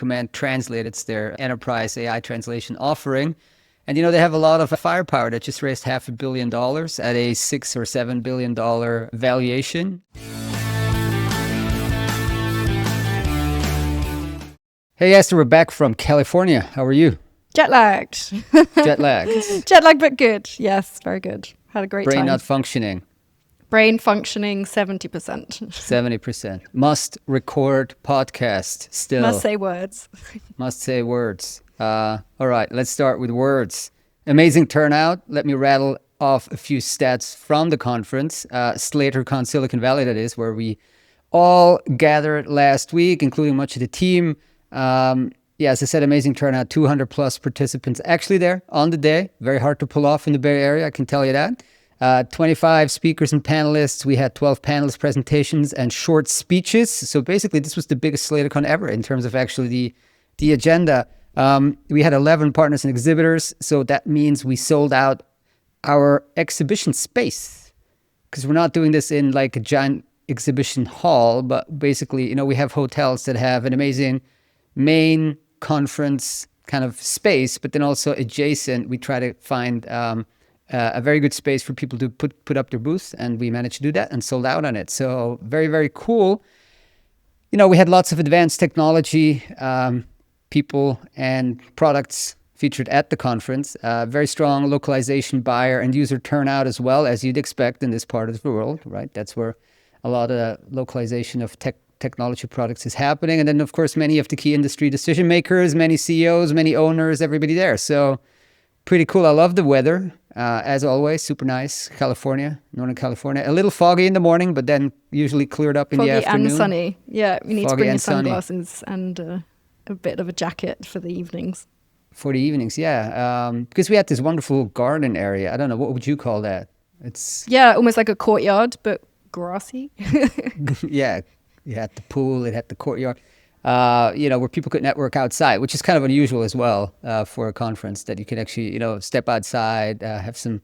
Command Translate. It's their enterprise AI translation offering. And, they have a lot of firepower. That just raised $500 million at a $6 or $7 billion valuation. Hey, Esther, we're back from California. How are you? Jet-lagged. Jet-lagged. Jet-lagged, but good. Yes, very good. Had a great time. Brain not functioning. Brain functioning 70%. 70%. Must record podcast still. Must say words. Must say words. All right, let's start with words. Amazing turnout. Let me rattle off a few stats from the conference. SlatorCon Silicon Valley, that is, where we all gathered last week, including much of the team. As I said, amazing turnout, 200 plus participants actually there on the day. Very hard to pull off in the Bay Area, I can tell you that. 25 speakers and panelists. We had 12 panelist presentations and short speeches. So basically, this was the biggest SlatorCon ever in terms of actually the agenda. We had 11 partners and exhibitors. So that means we sold out our exhibition space because we're not doing this in like a giant exhibition hall, but basically, we have hotels that have an amazing main conference kind of space, but then also adjacent, we try to find a very good space for people to put up their booths, and we managed to do that and sold out on it. So very, very cool. We had lots of advanced technology, people and products featured at the conference. Very strong localization buyer and user turnout as well, as you'd expect in this part of the world, right? That's where a lot of the localization of technology products is happening. And then, of course, many of the key industry decision makers, many CEOs, many owners, everybody there. So pretty cool. I love the weather, as always. Super nice. California, Northern California. A little foggy in the morning, but then usually cleared up in the afternoon. Foggy and sunny. Yeah, you need to bring your sunglasses sunny. And a bit of a jacket for the evenings. For the evenings, yeah. Because we had this wonderful garden area. I don't know, what would you call that? It's almost like a courtyard, but grassy. Yeah. It had the pool, it had the courtyard, where people could network outside, which is kind of unusual as well for a conference, that you can actually, step outside, have some.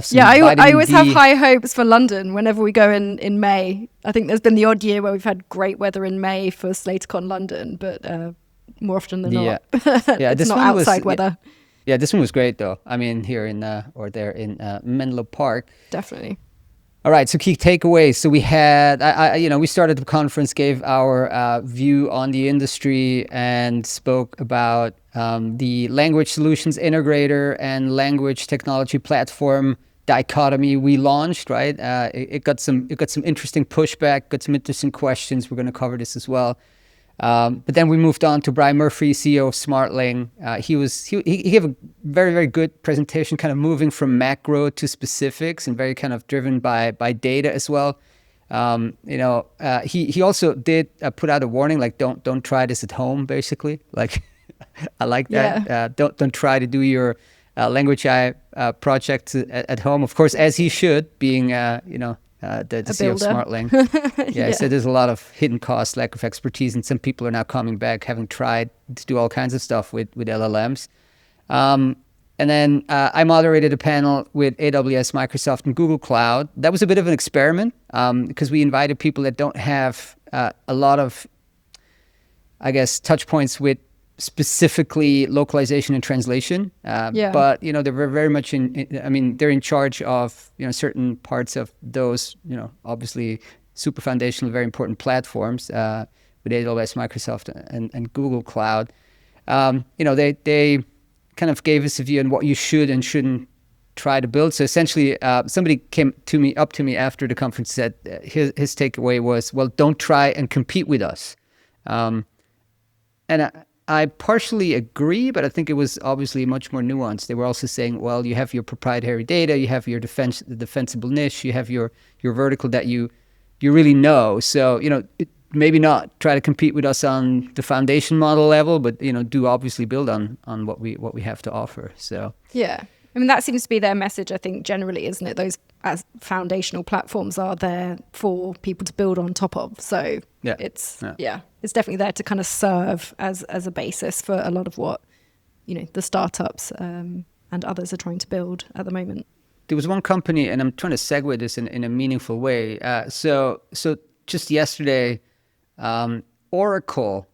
Yeah, I always have high hopes for London whenever we go in May. I think there's been the odd year where we've had great weather in May for SlatorCon London, but more often than not, it's not outside weather. Yeah, this one was great though. I mean, here in Menlo Park. Definitely. All right, so key takeaways. So we had, we started the conference, gave our view on the industry, and spoke about the language solutions integrator and language technology platform dichotomy we launched. Right, it got some interesting pushback, got some interesting questions. We're going to cover this as well. But then we moved on to Brian Murphy, CEO of SmartLing. He gave a very, very good presentation, kind of moving from macro to specifics and very kind of driven by data as well. He also did put out a warning, like don't try this at home, basically. Like I like that. Yeah. Don't try to do your language AI project at home. Of course, as he should, being the CEO of SmartLing. Yeah, so there's a lot of hidden costs, lack of expertise, and some people are now coming back, having tried to do all kinds of stuff with LLMs. And then I moderated a panel with AWS, Microsoft, and Google Cloud. That was a bit of an experiment because we invited people that don't have a lot of, I guess, touch points with specifically localization and translation. But, they're very much they're in charge of, certain parts of those, obviously super foundational, very important platforms with AWS, Microsoft, and Google Cloud. They kind of gave us a view on what you should and shouldn't try to build. So essentially, somebody came up to me after the conference, said his takeaway was, well, don't try and compete with us. And I partially agree, but I think it was obviously much more nuanced. They were also saying, well, you have your proprietary data, you have your defensible niche, you have your vertical that you really know. So, maybe not try to compete with us on the foundation model level, but, do obviously build on what we have to offer. So yeah. I mean, that seems to be their message, I think, generally, isn't it? Those as foundational platforms are there for people to build on top of. So it's definitely there to kind of serve as a basis for a lot of what, the startups and others are trying to build at the moment. There was one company, and I'm trying to segue this in a meaningful way. So just yesterday, Oracle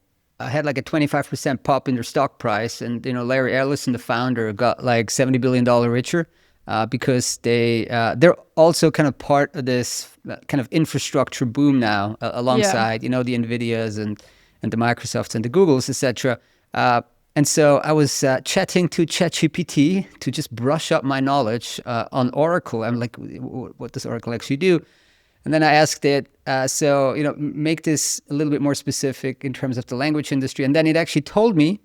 had like a 25% pop in their stock price, and Larry Ellison, the founder, got like $70 billion richer because they're also kind of part of this kind of infrastructure boom now, alongside the Nvidias and the Microsofts and the Googles, etc. And so I was chatting to ChatGPT to just brush up my knowledge on Oracle. I'm like, what does Oracle actually do? And then I asked it, make this a little bit more specific in terms of the language industry. And then it actually told me,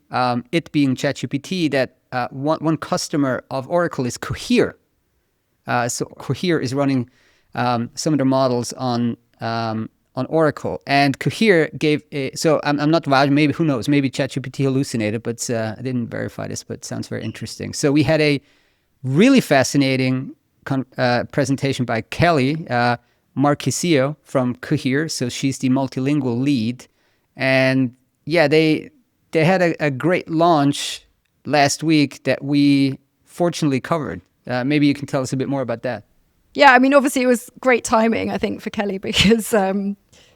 it being ChatGPT, that one customer of Oracle is Cohere. So Cohere is running some of their models on Oracle. And Cohere gave so I'm not vouching, maybe, who knows, maybe ChatGPT hallucinated, but I didn't verify this, but it sounds very interesting. So we had a really fascinating presentation by Kelly Marquisio from Cohere. So she's the multilingual lead. And yeah, they had a great launch last week that we fortunately covered. Maybe you can tell us a bit more about that. Yeah, I mean, obviously it was great timing, I think, for Kelly, because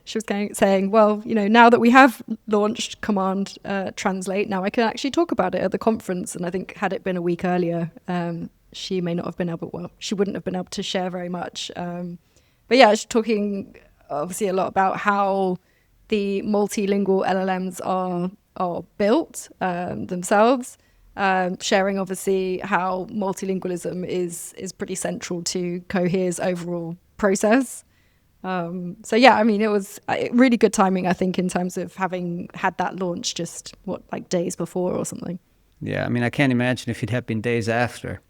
she was saying, well, now that we have launched Command Translate, now I can actually talk about it at the conference. And I think had it been a week earlier, she may not have been able, she wouldn't have been able to share very much. But yeah, she's talking obviously a lot about how the multilingual LLMs are built themselves. Sharing obviously how multilingualism is pretty central to Cohere's overall process. So yeah, I mean, it was really good timing, I think, in terms of having had that launch just like days before or something. Yeah, I mean, I can't imagine if it had been days after.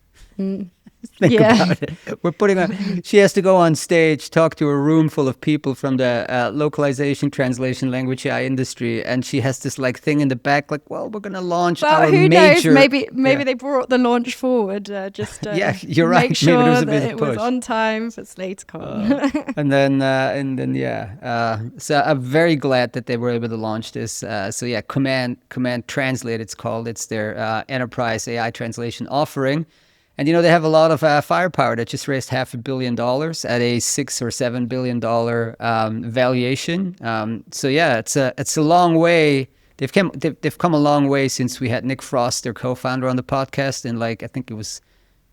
Think about it. She has to go on stage, talk to a room full of people from the localization, translation, language AI industry, and she has this like thing in the back, like, well, we're going to launch our who major... knows? Maybe they brought the launch forward just yeah, you're right. Make sure maybe there was a that bit it of push. was on time for SlatorCon. and then so I'm very glad that they were able to launch this. So yeah, Command Translate, it's called. It's their enterprise AI translation offering. And they have a lot of firepower. That just raised $500 million at a $6 or $7 billion valuation. So yeah, it's a long way. They've come a long way since we had Nick Frost, their co-founder, on the podcast in I think it was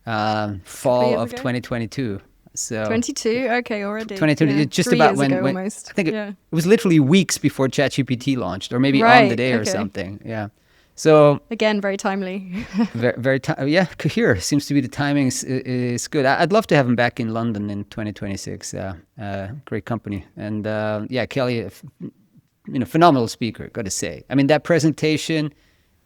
fall of 2022. So 22, okay, already. 2020, yeah. just 3 about years when ago, almost. I think it was literally weeks before ChatGPT launched, or maybe on the day or something. Yeah. So again, very timely. very yeah, Cohere seems to be the timing is good. I'd love to have him back in London in 2026. Great company, and yeah, Kelly, phenomenal speaker. Got to say, I mean, that presentation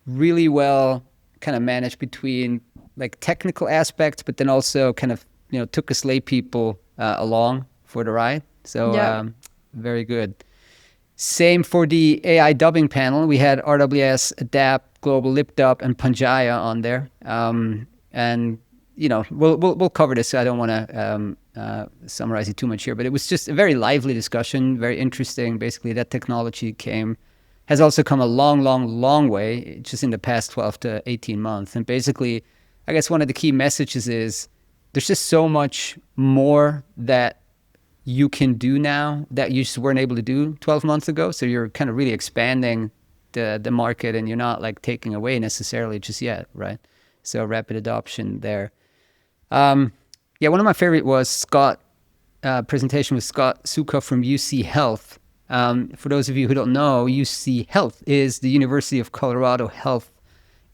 really well kind of managed between like technical aspects, but then also kind of took us lay people along for the ride. So very good. Same for the AI dubbing panel. We had RWS, Adapt, Global LipDub, and Pangaea on there. And we'll cover this. So I don't want to summarize it too much here, but it was just a very lively discussion, very interesting. Basically, that technology has also come a long way just in the past 12 to 18 months. And basically, I guess one of the key messages is there's just so much more that you can do now that you just weren't able to do 12 months ago. So you're kind of really expanding the market, and you're not like taking away necessarily just yet, right? So rapid adoption there. One of my favorite was presentation with Scott Suka from UC Health. For those of you who don't know, UC Health is the University of Colorado. Health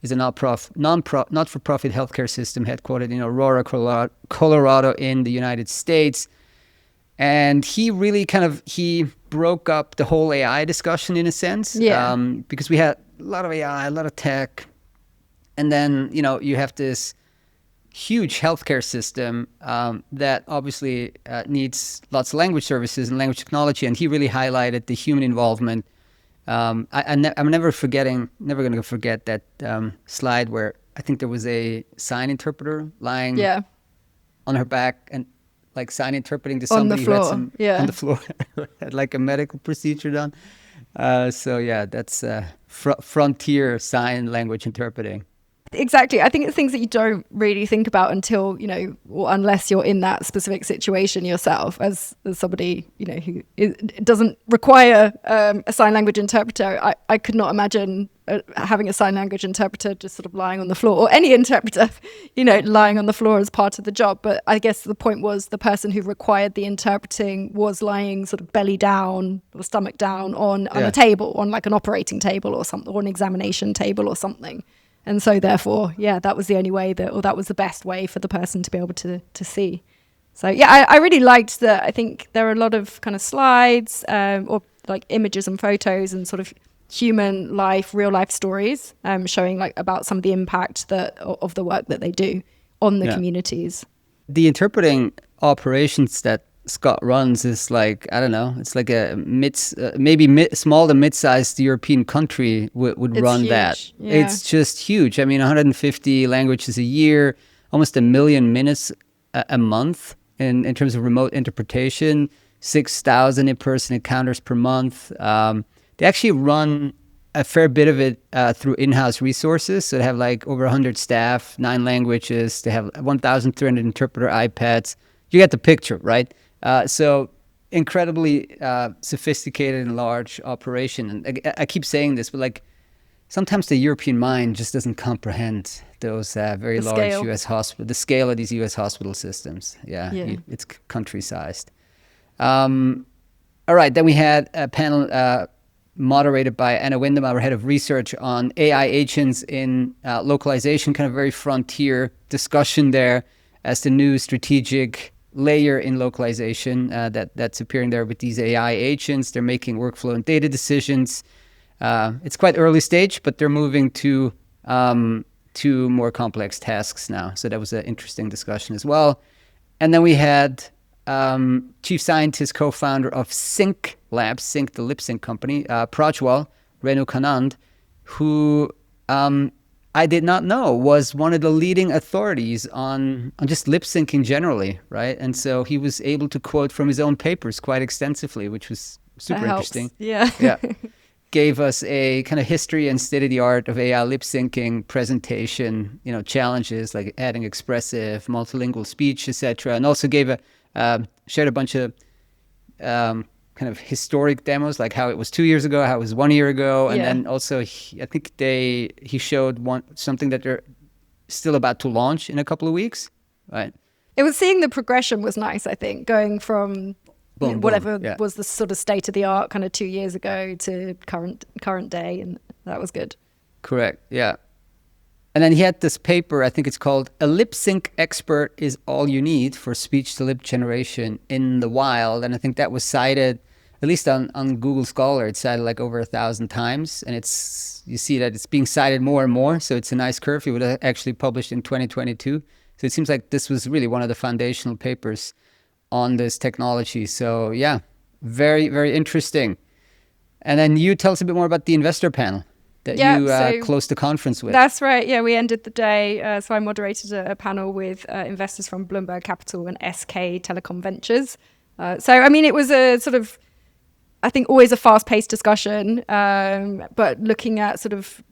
is a not-for-profit healthcare system headquartered in Aurora, Colorado in the United States. And he really he broke up the whole AI discussion in a sense. Yeah. Because we had a lot of AI, a lot of tech. And then, you have this huge healthcare system that obviously needs lots of language services and language technology. And he really highlighted the human involvement. I'm never going to forget that slide where I think there was a sign interpreter lying on her back and like sign interpreting to somebody who had on the floor, had like a medical procedure done. So yeah, that's frontier sign language interpreting. Exactly. I think it's things that you don't really think about until, or unless you're in that specific situation yourself as somebody, who doesn't require a sign language interpreter. I could not imagine having a sign language interpreter just sort of lying on the floor, or any interpreter, lying on the floor as part of the job. But I guess the point was the person who required the interpreting was lying sort of belly down or stomach down on a table, on like an operating table or something, or an examination table or something. And so therefore, that was the only way that was the best way for the person to be able to see. So I really liked that. I think there are a lot of kind of slides or like images and photos and sort of human life, real life stories showing like about some of the impact of the work that they do on the communities. The interpreting operations that Scott runs is like, I don't know, it's like a small to mid-sized European country would run huge. That. Yeah. It's just huge. I mean, 150 languages a year, almost 1 million minutes a month in terms of remote interpretation, 6,000 in-person encounters per month. They actually run a fair bit of it through in-house resources. So they have like over 100 staff, 9 languages. They have 1,300 interpreter iPads. You get the picture, right? So incredibly sophisticated and large operation. And I keep saying this, but like sometimes the European mind just doesn't comprehend those very large scale. U.S. hospital, the scale of these U.S. hospital systems. It's country-sized. All right, then we had a panel moderated by Anna Wyndham, our head of research, on AI agents in localization, kind of very frontier discussion there as the new strategic layer in localization that's appearing there with these AI agents. They're making workflow and data decisions. It's quite early stage, but they're moving to more complex tasks now. So that was an interesting discussion as well. And then we had chief scientist, co-founder of Sync Labs, Sync, the lip sync company, Prajwal Renukanand, who I did not know was one of the leading authorities on just lip syncing generally, right? And so he was able to quote from his own papers quite extensively, which was super interesting. Yeah. Gave us a kind of history and state of the art of AI lip syncing presentation, challenges like adding expressive, multilingual speech, etc. And also shared a bunch of kind of historic demos, like how it was 2 years ago, how it was 1 year ago. And then also, I think he showed something that they're still about to launch in a couple of weeks, right? It was seeing the progression was nice, I think, going from whatever was the sort of state of the art kind of 2 years ago to current day. And that was good. Correct. Yeah. And then he had this paper, I think it's called "A Lip Sync Expert is All You Need for Speech-to-Lip Generation in the Wild." And I think that was cited, at least on Google Scholar, it's cited like over 1,000 times. And you see that it's being cited more and more. So it's a nice curve. It was actually published in 2022. So it seems like this was really one of the foundational papers on this technology. So yeah, very, very interesting. And then you tell us a bit more about the investor panel that you closed the conference with. That's right. Yeah, we ended the day. So I moderated a panel with investors from Bloomberg Capital and SK Telecom Ventures. So, I mean, it was a sort of, I think, always a fast-paced discussion, but looking at sort of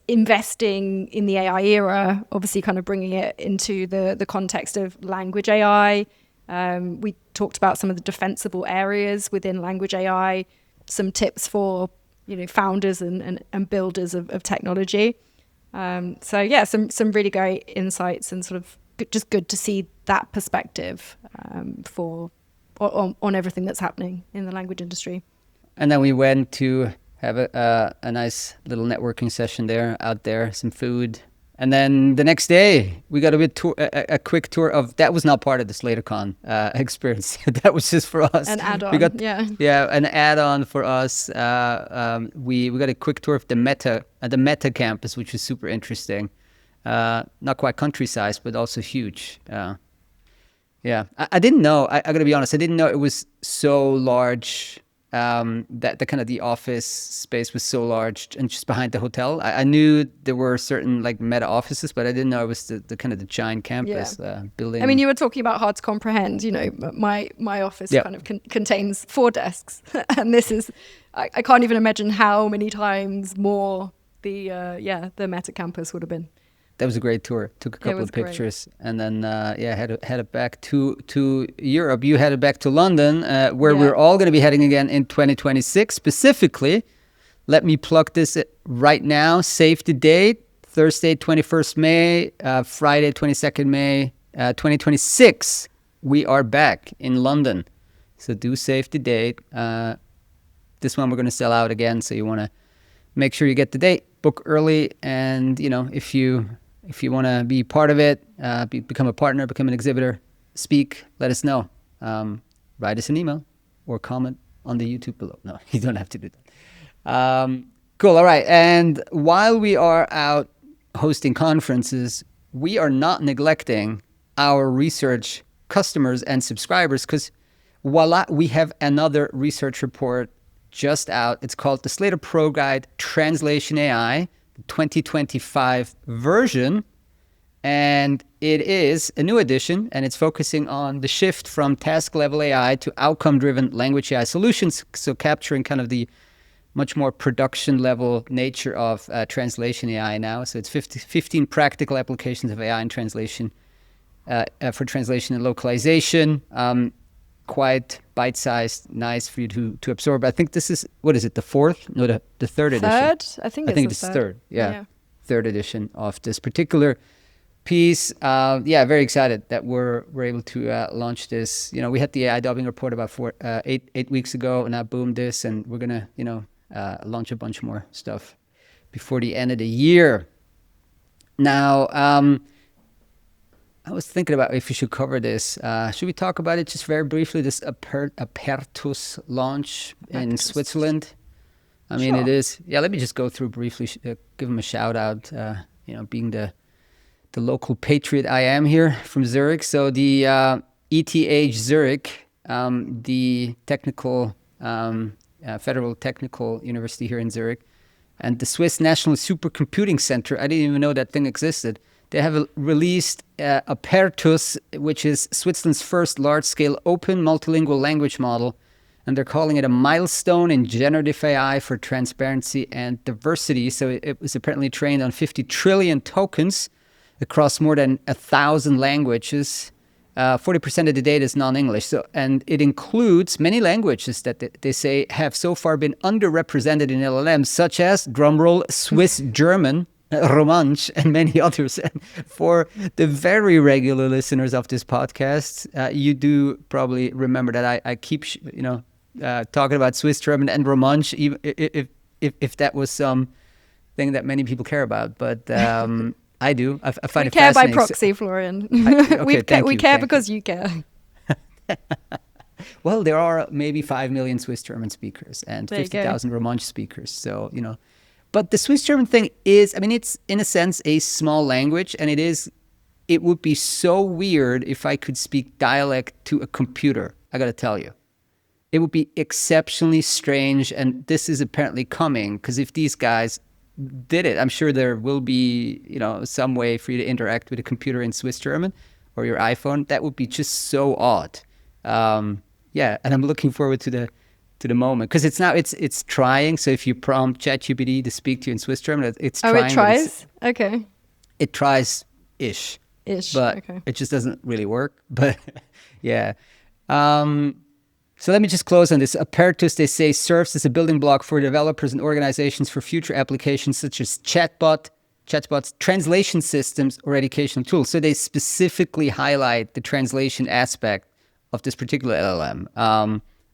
investing in the AI era, obviously kind of bringing it into the context of language AI. We talked about some of the defensible areas within language AI, some tips for founders and builders of technology. So yeah, some really great insights and sort of just good to see that perspective on everything that's happening in the language industry. And then we went to have a nice little networking session out there, some food. And then the next day, we got a quick tour of, that was not part of the SlatorCon experience. That was just for us. An add-on, an add-on for us. We got a quick tour of the Meta campus, which was super interesting. Not quite country-sized, but also huge. I didn't know, I got to be honest, I didn't know it was so large. That the office space was so large and just behind the hotel. I knew there were certain like Meta offices, but I didn't know it was the kind of the giant campus building. I mean, you were talking about hard to comprehend. My office kind of contains 4 desks, and this is I can't even imagine how many times more the Meta campus would have been. That was a great tour. Took a couple of pictures, great. And then headed back to Europe. You headed back to London, where we're all going to be heading again in 2026. Specifically, let me plug this right now. Save the date: Thursday, 21st May, Friday, 22nd May, 2026. We are back in London, so do save the date. This one we're going to sell out again, so you want to make sure you get the date, book early, and if you want to be part of it, become a partner, become an exhibitor, speak, let us know. Write us an email or comment on the YouTube below. No, you don't have to do that. Cool. All right. And while we are out hosting conferences, we are not neglecting our research customers and subscribers, because voila, we have another research report just out. It's called the Slator Pro Guide Translation AI, the 2025 version. And it is a new edition, and it's focusing on the shift from task level AI to outcome driven language AI solutions. So capturing kind of the much more production level nature of translation AI now. So it's 15 practical applications of AI in translation for translation and localization. Quite bite-sized, nice for you to absorb. I think this is, what is it, the fourth? No, the third edition. I think it's third. Yeah, third edition of this particular piece. Very excited that we're able to launch this. We had the AI dubbing report about 8 weeks ago, and now boom, this, and we're gonna launch a bunch more stuff before the end of the year. Now, I was thinking about if we should cover this. Should we talk about it just very briefly? This Apertus launch in Switzerland. I mean, it is. Yeah, let me just go through briefly. Give them a shout out. Being the local patriot I am here from Zurich. So the ETH Zurich, the technical Federal Technical University here in Zurich, and the Swiss National Supercomputing Center. I didn't even know that thing existed. They have released Apertus, which is Switzerland's first large-scale open multilingual language model, and they're calling it a milestone in generative AI for transparency and diversity. So it was apparently trained on 50 trillion tokens across more than 1,000 languages. 40% of the data is non-English, and it includes many languages that they say have so far been underrepresented in LLMs, such as, drumroll, Swiss German, Romansh, and many others. And for the very regular listeners of this podcast, you do probably remember that I keep talking about Swiss German and Romansh, even if that was something that many people care about. But I do. I find it fascinating. We care by proxy, Florian. We care because you care. Well, there are maybe 5 million Swiss German speakers and 50,000 Romansh speakers. So, But the Swiss German thing is, I mean, it's in a sense a small language, and it would be so weird if I could speak dialect to a computer, I gotta tell you. It would be exceptionally strange, and this is apparently coming, because if these guys did it, I'm sure there will be, some way for you to interact with a computer in Swiss German or your iPhone. That would be just so odd. And I'm looking forward to the moment, because it's trying. So if you prompt ChatGPT to speak to you in Swiss German, it's trying. Oh, it tries? Okay. It tries ish. But okay. It just doesn't really work. But yeah. So let me just close on this. Apertus, they say, serves as a building block for developers and organizations for future applications such as chatbots, translation systems, or educational tools. So they specifically highlight the translation aspect of this particular LLM.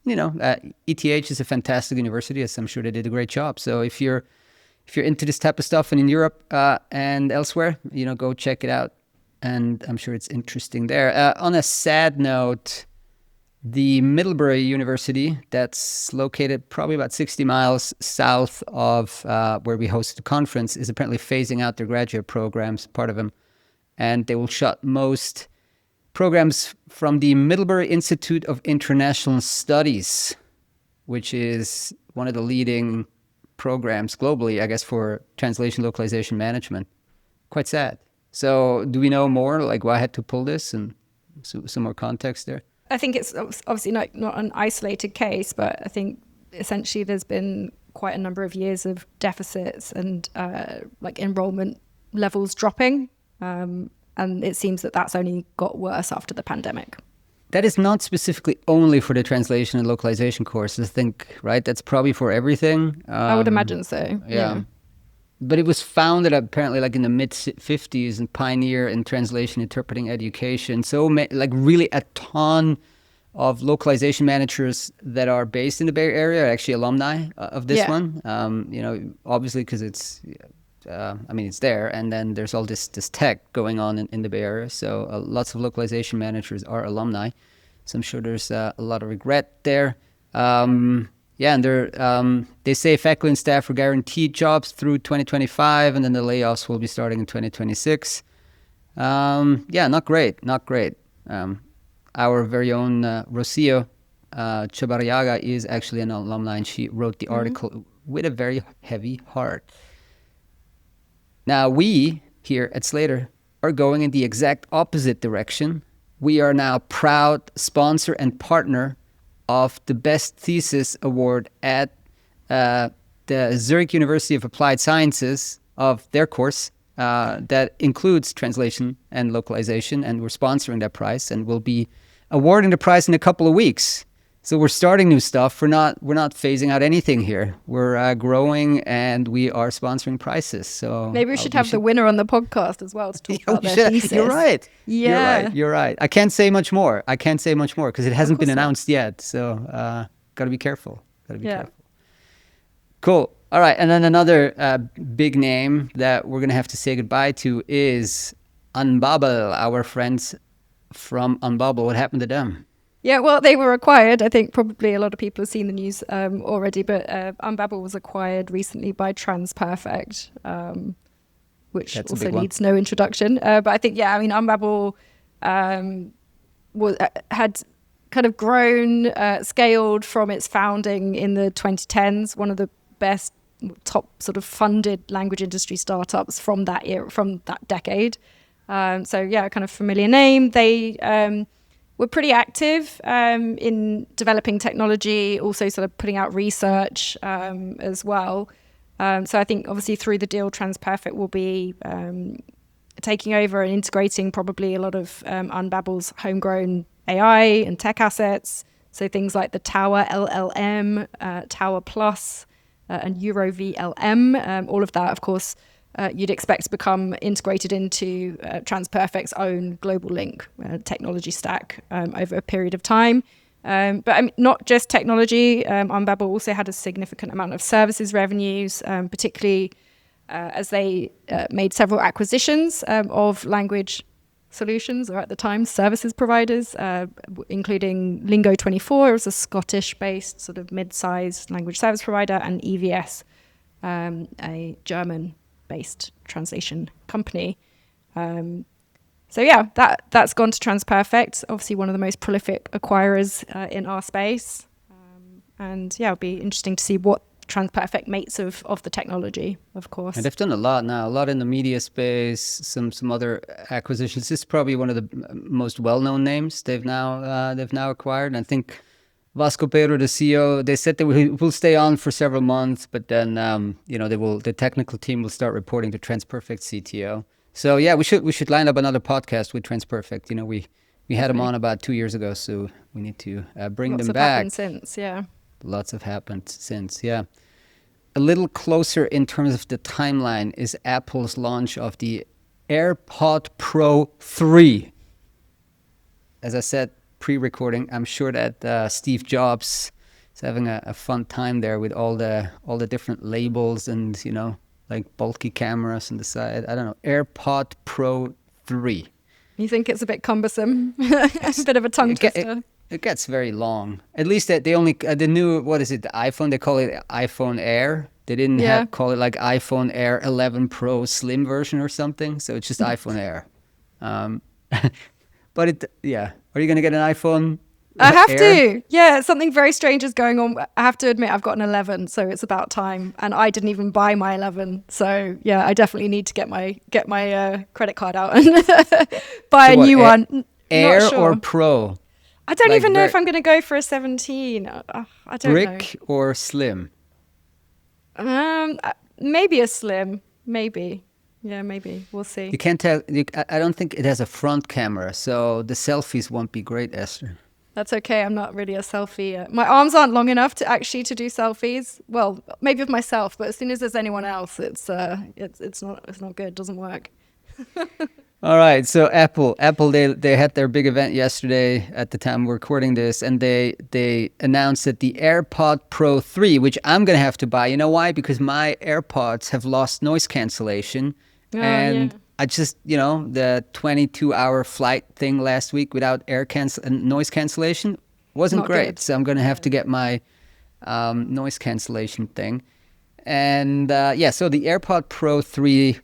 ETH is a fantastic university, as I'm sure they did a great job. So if you're into this type of stuff and in Europe and elsewhere, go check it out. And I'm sure it's interesting there. On a sad note, the Middlebury University, that's located probably about 60 miles south of where we hosted the conference, is apparently phasing out their graduate programs, part of them. And they will shut most programs from the Middlebury Institute of International Studies, which is one of the leading programs globally, I guess, for translation localization management. Quite sad. So do we know more, like why I had to pull this, and some more context there? I think it's obviously not an isolated case, but I think essentially there's been quite a number of years of deficits and enrollment levels dropping And it seems that that's only got worse after the pandemic. That is not specifically only for the translation and localization courses, I think, right? That's probably for everything. I would imagine so. Yeah. But it was founded apparently like in the mid-50s and pioneer in translation, interpreting education. So like really a ton of localization managers that are based in the Bay Area are actually alumni of this one. Obviously because it's, it's there. And then there's all this tech going on in the Bay Area. So lots of localization managers are alumni. So I'm sure there's a lot of regret there. And they say faculty and staff are guaranteed jobs through 2025, and then the layoffs will be starting in 2026. Not great. Our very own Rocio Chabarriaga is actually an alumni, and she wrote the article with a very heavy heart. Now, we here at Slator are going in the exact opposite direction. We are now proud sponsor and partner of the Best Thesis Award at the Zurich University of Applied Sciences of their course that includes translation and localization, and we're sponsoring that prize, and we'll be awarding the prize in a couple of weeks. So we're starting new stuff. We're not phasing out anything here. We're growing, and we are sponsoring prizes. So maybe we should have the winner on the podcast as well to talk about their thesis. You're right. Yeah, you're right. I can't say much more because it hasn't been announced yet. So got to be careful. Careful. Cool. All right, and then another big name that we're gonna have to say goodbye to is Unbabel. Our friends from Unbabel. What happened to them? Yeah, well, they were acquired. I think probably a lot of people have seen the news already, but Unbabel was acquired recently by TransPerfect, which That's also needs no introduction. But I think, Unbabel had kind of grown, scaled from its founding in the 2010s, one of the best top sort of funded language industry startups from that era, from that decade. Kind of familiar name. They we're pretty active in developing technology, also sort of putting out research as well. So I think obviously through the deal, TransPerfect will be taking over and integrating probably a lot of Unbabel's homegrown AI and tech assets. So things like the Tower LLM, Tower Plus, and Euro VLM, all of that, of course, you'd expect to become integrated into TransPerfect's own global link technology stack over a period of time. But not just technology. Unbabel also had a significant amount of services revenues, particularly as they made several acquisitions of language solutions, or at the time, services providers, including Lingo24 as a Scottish-based sort of mid-sized language service provider, and EVS, a German-based translation company. That's gone to TransPerfect, obviously one of the most prolific acquirers in our space. It'll be interesting to see what TransPerfect makes of the technology, of course. And they've done a lot now, a lot in the media space, some other acquisitions. This is probably one of the most well-known names they've now acquired. And I think Vasco Pedro, the CEO, they said they will stay on for several months, but then the technical team will start reporting to TransPerfect CTO. So yeah, we should line up another podcast with TransPerfect. We had them on about 2 years ago, so we need to bring them back. Lots have happened since, yeah. Lots have happened since, yeah. A little closer in terms of the timeline is Apple's launch of the AirPod Pro 3. As I said, pre-recording, I'm sure that Steve Jobs is having a fun time there with all the different labels and, like bulky cameras on the side. I don't know. AirPod Pro 3. You think it's a bit cumbersome? A bit of a tongue twister. It gets very long. At least they only the new, what is it, the iPhone? They call it iPhone Air. They didn't call it like iPhone Air 11 Pro Slim version or something. So it's just iPhone Air. But are you going to get an iPhone? I have to. Yeah, something very strange is going on. I have to admit, I've got an 11, so it's about time. And I didn't even buy my 11, so yeah, I definitely need to get my credit card out and buy a new one. Air or Pro? I don't even know if I'm going to go for a 17. I don't know. Brick or slim? Maybe a slim. Maybe. Yeah, maybe. We'll see. You can't tell. I don't think it has a front camera, so the selfies won't be great, Esther. That's okay. I'm not really a selfie. My arms aren't long enough to do selfies. Well, maybe of myself, but as soon as there's anyone else, it's not good. It doesn't work. All right. So Apple, they had their big event yesterday at the time we're recording this, and they announced that the AirPod Pro 3, which I'm gonna have to buy. You know why? Because my AirPods have lost noise cancellation, and yeah. I just, the 22-hour flight thing last week without noise cancellation wasn't Not great. good. So I'm gonna have to get my noise cancellation thing, and so the AirPod Pro 3,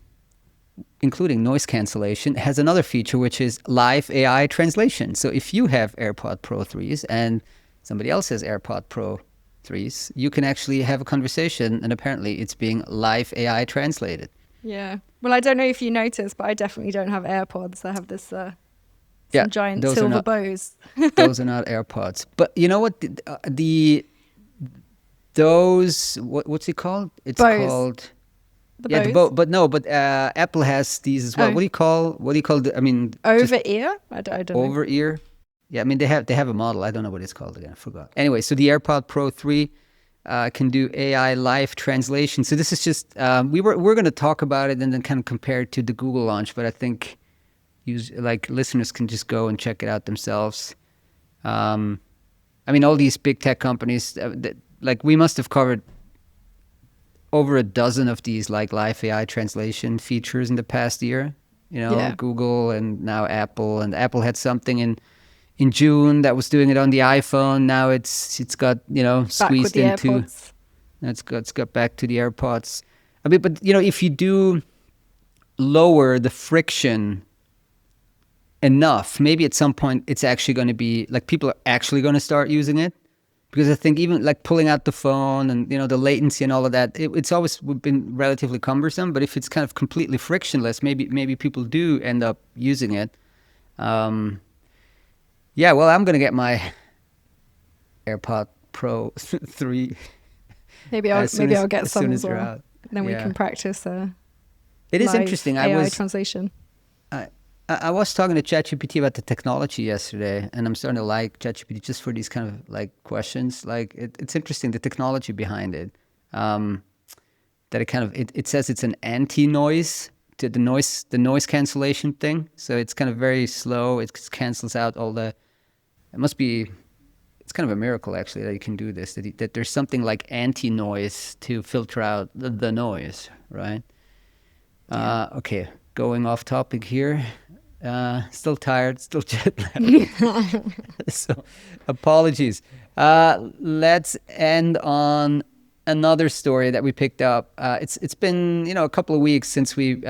including noise cancellation, has another feature, which is live AI translation. So if you have AirPod Pro 3s and somebody else has AirPod Pro 3s, you can actually have a conversation, and apparently it's being live AI translated. Yeah. Well, I don't know if you noticed, but I definitely don't have AirPods. I have this some giant silver bows. Those are not AirPods. But you know what? What's it called? It's Bose. called... The Bose. But Apple has these as well. What do you call over ear? I don't know. Over ear. Yeah, I mean they have a model. I don't know what it's called again. I forgot. Anyway, so the AirPod Pro 3 can do AI live translation. So this is just we're going to talk about it and then kind of compare it to the Google launch. But I think listeners can just go and check it out themselves. I mean, all these big tech companies, we must have covered over a dozen of these live AI translation features in the past year. Google and now Apple. And Apple had something in June that was doing it on the iPhone. Now it's got squeezed into AirPods. It's got back to the AirPods. I mean, but if you do lower the friction enough, maybe at some point it's actually going to be people are actually going to start using it. Because I think even pulling out the phone and the latency and all of that, it's always been relatively cumbersome. But if it's kind of completely frictionless, maybe people do end up using it. Well, I'm gonna get my AirPod Pro 3. Maybe I'll get some as well. Then we can practice. It is interesting. AI translation. I was talking to ChatGPT about the technology yesterday, and I'm starting to like ChatGPT just for these kind of questions. It's interesting, the technology behind it. That it says it's an anti-noise to the noise cancellation thing. So it's kind of very slow. It cancels out all the. It's kind of a miracle actually that you can do this. That there's something like anti-noise to filter out the noise, right? Yeah. Okay, going off topic here. Still tired, still jet lagged. So apologies. Let's end on another story that we picked up. It's been a couple of weeks since we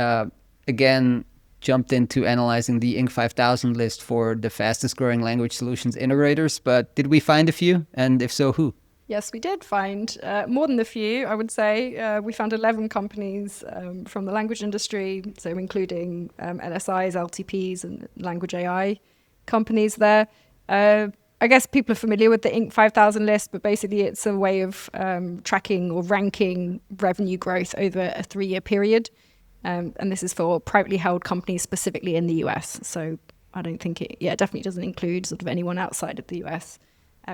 again jumped into analyzing the Inc. 5000 list for the fastest growing language solutions integrators. But did we find a few? And if so, who? Yes, we did find more than a few, I would say. We found 11 companies from the language industry, so including LSIs, LTPs, and language AI companies there. I guess people are familiar with the Inc. 5000 list, but basically it's a way of tracking or ranking revenue growth over a 3-year period. And this is for privately held companies specifically in the US. So I don't think it definitely doesn't include sort of anyone outside of the US.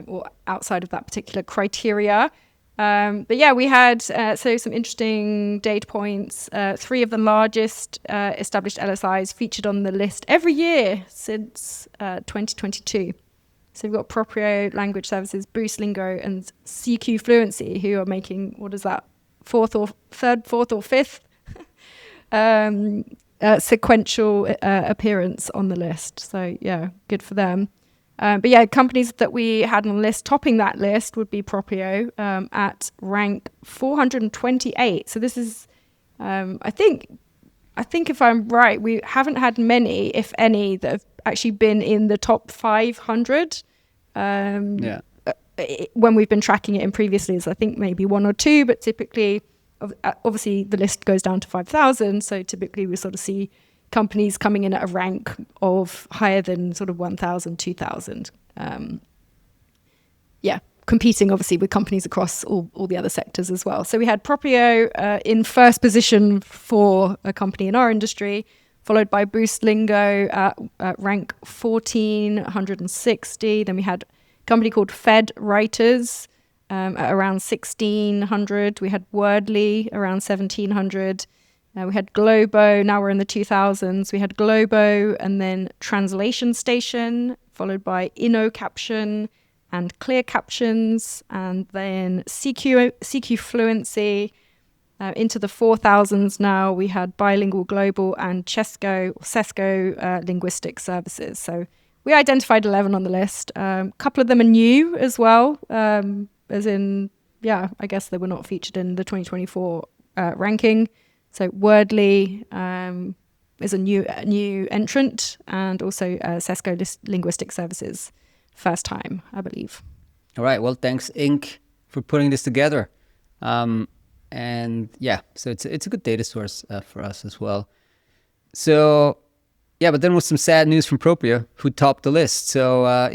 Or outside of that particular criteria. But yeah, we had some interesting data points. 3 of the largest established LSIs featured on the list every year since 2022. So we've got Proprio Language Services, Boost Lingo, and CQ Fluency, who are making, what is that, fourth or fifth sequential appearance on the list. So yeah, good for them. But yeah, companies that we had on the list, topping that list would be Proprio at rank 428. So this is, I think if I'm right, we haven't had many, if any, that have actually been in the top 500. When we've been tracking it in previous lists, I think maybe 1 or 2, but typically, obviously the list goes down to 5,000. So typically we sort of see companies coming in at a rank of higher than sort of 1,000, 2,000. competing obviously with companies across all the other sectors as well. So we had Proprio in first position for a company in our industry, followed by Boostlingo at rank 1460. Then we had a company called Fed Writers at around 1600. We had Wordly around 1700. We had Globo, now we're in the 2000s. We had Globo and then Translation Station, followed by InnoCaption and Clear Captions, and then CQ Fluency. Into the 4000s now, we had Bilingual Global and Cesco Linguistic Services. So we identified 11 on the list. A couple of them are new as well, as in, I guess they were not featured in the 2024 ranking. So Wordly is a new entrant, and also Cesco Linguistic Services, first time, I believe. All right. Well, thanks, Inc., for putting this together. So it's a good data source for us as well. So, but then with some sad news from Proprio, who topped the list. So,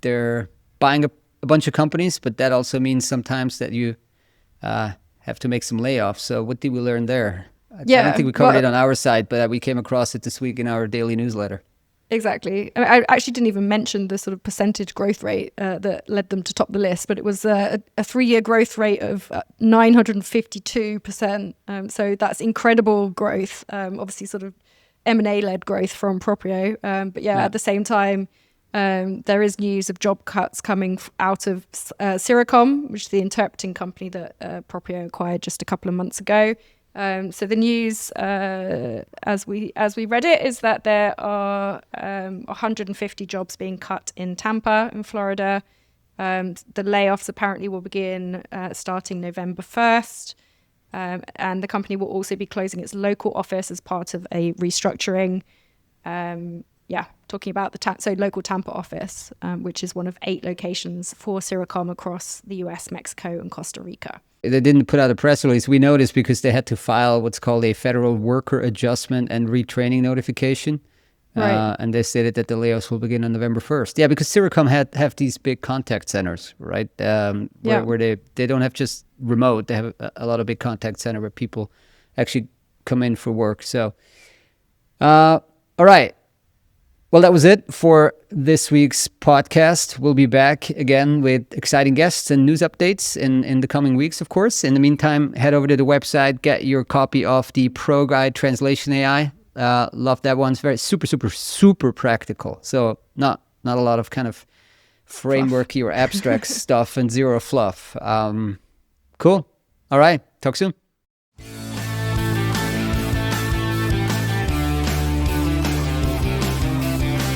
they're buying a bunch of companies, but that also means sometimes that you have to make some layoffs. So what did we learn there? I don't think we covered it on our side, but we came across it this week in our daily newsletter. Exactly. I actually didn't even mention the sort of percentage growth rate that led them to top the list, but it was a 3-year growth rate of 952%. So that's incredible growth. Obviously sort of M&A-led growth from Proprio. At the same time, there is news of job cuts coming out of Siricom, which is the interpreting company that Proprio acquired just a couple of months ago. So the news, as we read it, is that there are 150 jobs being cut in Tampa, in Florida. The layoffs apparently will begin starting November 1st. And the company will also be closing its local office as part of a restructuring. Talking about the local Tampa office, which is one of 8 locations for Siricom across the US, Mexico, and Costa Rica. They didn't put out a press release. We noticed because they had to file what's called a federal worker adjustment and retraining notification. Right. And they stated that the layoffs will begin on November 1st. Yeah, because Siricom have these big contact centers, right? Where they don't have just remote. They have a lot of big contact center where people actually come in for work. So, all right. Well, that was it for this week's podcast. We'll be back again with exciting guests and news updates in the coming weeks, of course. In the meantime, head over to the website, get your copy of the Pro Guide Translation AI. Love that one. It's very super practical. So not a lot of kind of frameworky or abstract stuff and zero fluff. Cool. All right. Talk soon.